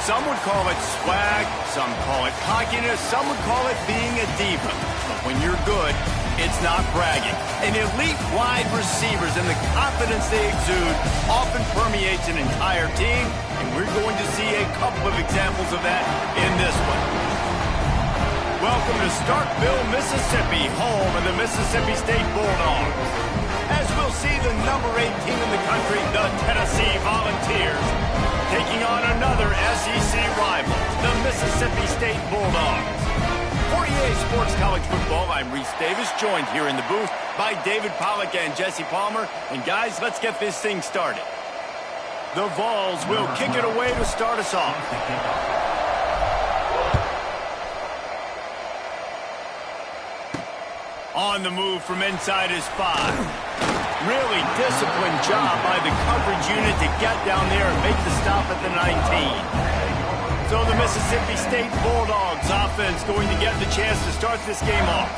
Some would call it swag, some call it cockiness, some would call it being a diva. But when you're good, it's not bragging. An elite wide receivers and the confidence they exude often permeates an entire team, and we're going to see a couple of examples of that in this one. Welcome to Starkville, Mississippi, home of the Mississippi State Bulldogs. As we'll see the number 8 team in the country, the Tennessee Volunteers, taking on another SEC rival, the Mississippi State Bulldogs. For EA Sports College Football, I'm Reese Davis, joined here in the booth by David Pollack and Jesse Palmer. And guys, let's get this thing started. The Vols will kick it away to start us off. On the move from inside his 5. Really disciplined job by the coverage unit to get down there and make the stop at the 19. So the Mississippi State Bulldogs offense going to get the chance to start this game off.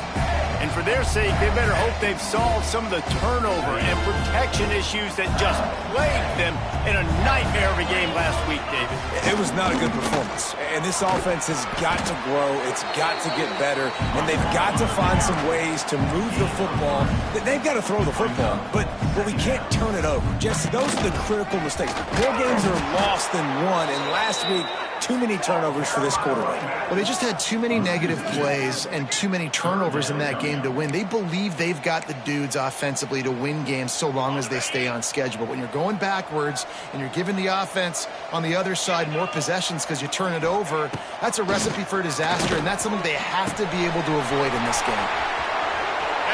And for their sake, they better hope they've solved some of the turnover and protection issues that just plagued them in a nightmare of a game last week, David. It was not a good performance. And this offense has got to grow. It's got to get better. And they've got to find some ways to move the football. They've got to throw the football, but we can't turn it over. Jesse, those are the critical mistakes. More games are lost than won. And last week, too many turnovers for this quarterback. Well, they just had too many negative plays and too many turnovers in that game to win. They believe they've got the dudes offensively to win games so long as they stay on schedule. But when you're going backwards and you're giving the offense on the other side more possessions because you turn it over, that's a recipe for disaster, and that's something they have to be able to avoid in this game.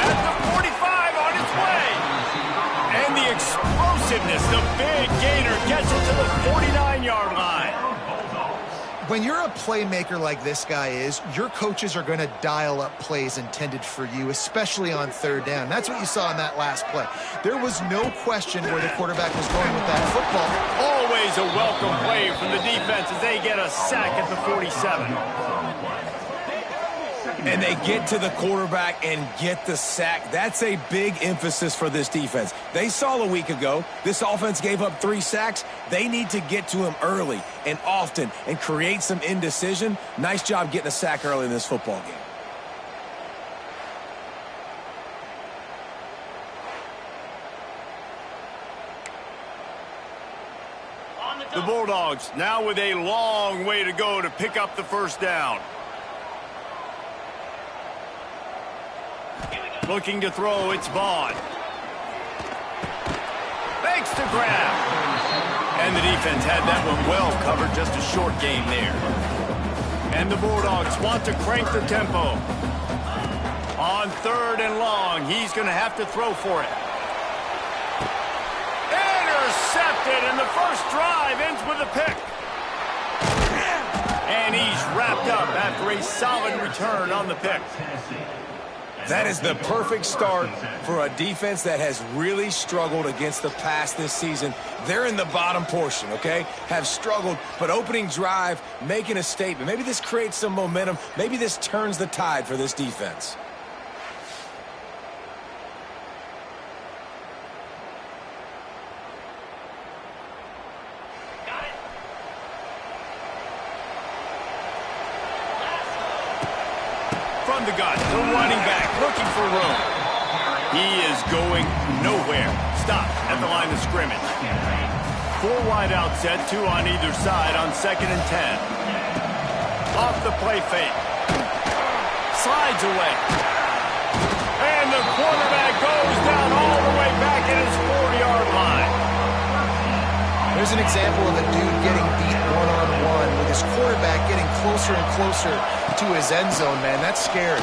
At the 45 on its way. And the explosiveness, the big gainer gets it to the 49-yard line. When you're a playmaker like this guy is, your coaches are going to dial up plays intended for you, especially on third down. That's what you saw in that last play. There was no question where the quarterback was going with that football. Always a welcome play from the defense as they get a sack at the 47. And they get to the quarterback and get the sack. That's a big emphasis for this defense. They saw a week ago, this offense gave up 3 sacks. They need to get to him early and often and create some indecision. Nice job getting a sack early in this football game. The Bulldogs now with a long way to go to pick up the first down. Looking to throw, it's Vaughn. Thanks to grab. And the defense had that one well covered, just a short game there. And the Bulldogs want to crank the tempo. On 3rd and long, he's going to have to throw for it. Intercepted, and the first drive ends with a pick. And he's wrapped up after a solid return on the pick. That is the perfect start for a defense that has really struggled against the pass this season. They're in the bottom portion, okay? Have struggled, but opening drive, making a statement. Maybe this creates some momentum. Maybe this turns the tide for this defense. From the gun, the running back looking for room. He is going nowhere. Stop at the line of scrimmage. 4 wide out set, 2 on either side on 2nd and 10. Off the play fake. Slides away. And the quarterback goes down all the way back at his 4-yard line. There's an example of a dude getting beat one-on-one with his quarterback getting closer and closer to his end zone, man. That's scary.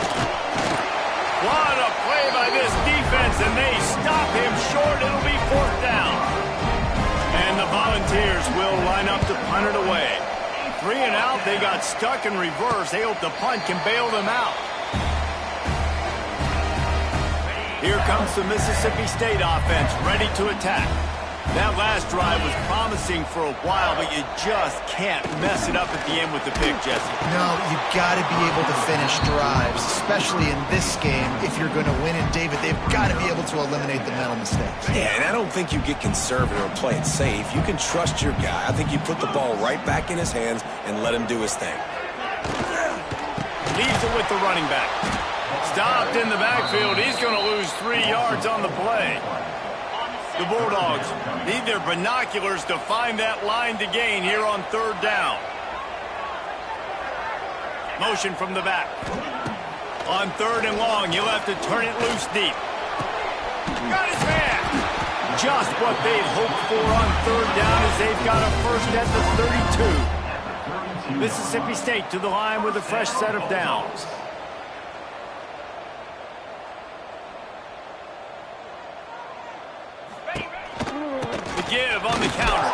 What a play by this defense, and they stop him short. It'll be 4th down. And the Volunteers will line up to punt it away. 3 and out, they got stuck in reverse. They hope the punt can bail them out. Here comes the Mississippi State offense, ready to attack. That last drive was promising for a while, but you just can't mess it up at the end with the pick, Jesse. No, you've got to be able to finish drives, especially in this game if you're going to win. And, David, they've got to be able to eliminate the mental mistakes. Yeah, and I don't think you get conservative or play it safe. You can trust your guy. I think you put the ball right back in his hands and let him do his thing. Leaves it with the running back. Stopped in the backfield. He's going to lose 3 yards on the play. The Bulldogs need their binoculars to find that line to gain here on 3rd down. Motion from the back. On 3rd and long, you'll have to turn it loose deep. Got his man. Just what they'd hoped for on 3rd down as they've got a first at the 32. Mississippi State to the line with a fresh set of downs. Give on the counter.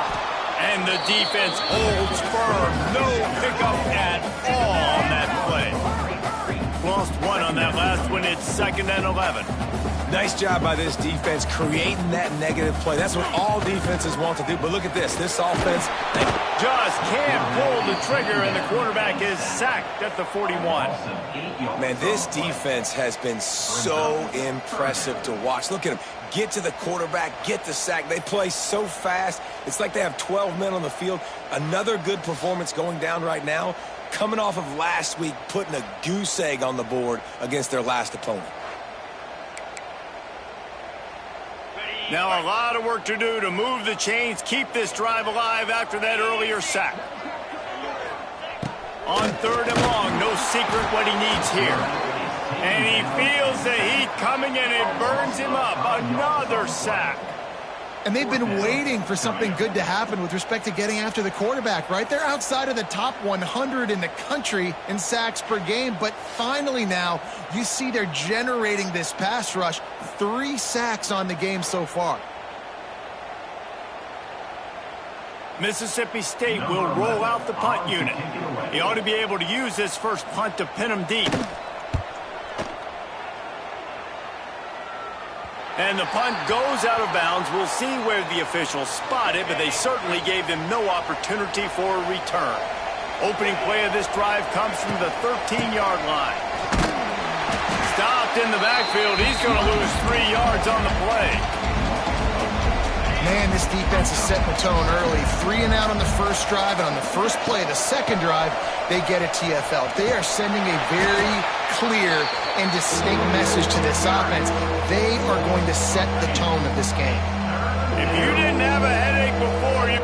And the defense holds firm. No pickup at all on that play. Lost 1 on that last one. It's 2nd and 11. Nice job by this defense creating that negative play. That's what all defenses want to do. But look at this. This offense just can't pull the trigger, and the quarterback is sacked at the 41. Man, this defense has been so impressive to watch. Look at them. Get to the quarterback, get the sack. They play so fast. It's like they have 12 men on the field. Another good performance going down right now, coming off of last week, putting a goose egg on the board against their last opponent. Now a lot of work to do to move the chains, keep this drive alive after that earlier sack. On 3rd and long, no secret what he needs here. And he feels the heat coming, and it burns him up. Another sack. And they've been waiting for something good to happen with respect to getting after the quarterback, right? They're outside of the top 100 in the country in sacks per game, but finally now you see they're generating this pass rush. 3 sacks on the game so far. Mississippi State will roll out the punt unit. He ought to be able to use this first punt to pin him deep. And the punt goes out of bounds. We'll see where the officials spot it, but they certainly gave them no opportunity for a return. Opening play of this drive comes from the 13-yard line. Stopped in the backfield. He's going to lose 3 yards on the play. Man, this defense is setting the tone early. 3 and out on the first drive, and on the first play, the second drive, they get a TFL. They are sending a very clear and distinct message to this offense. They are going to set the tone of this game. If you didn't have a headache before, you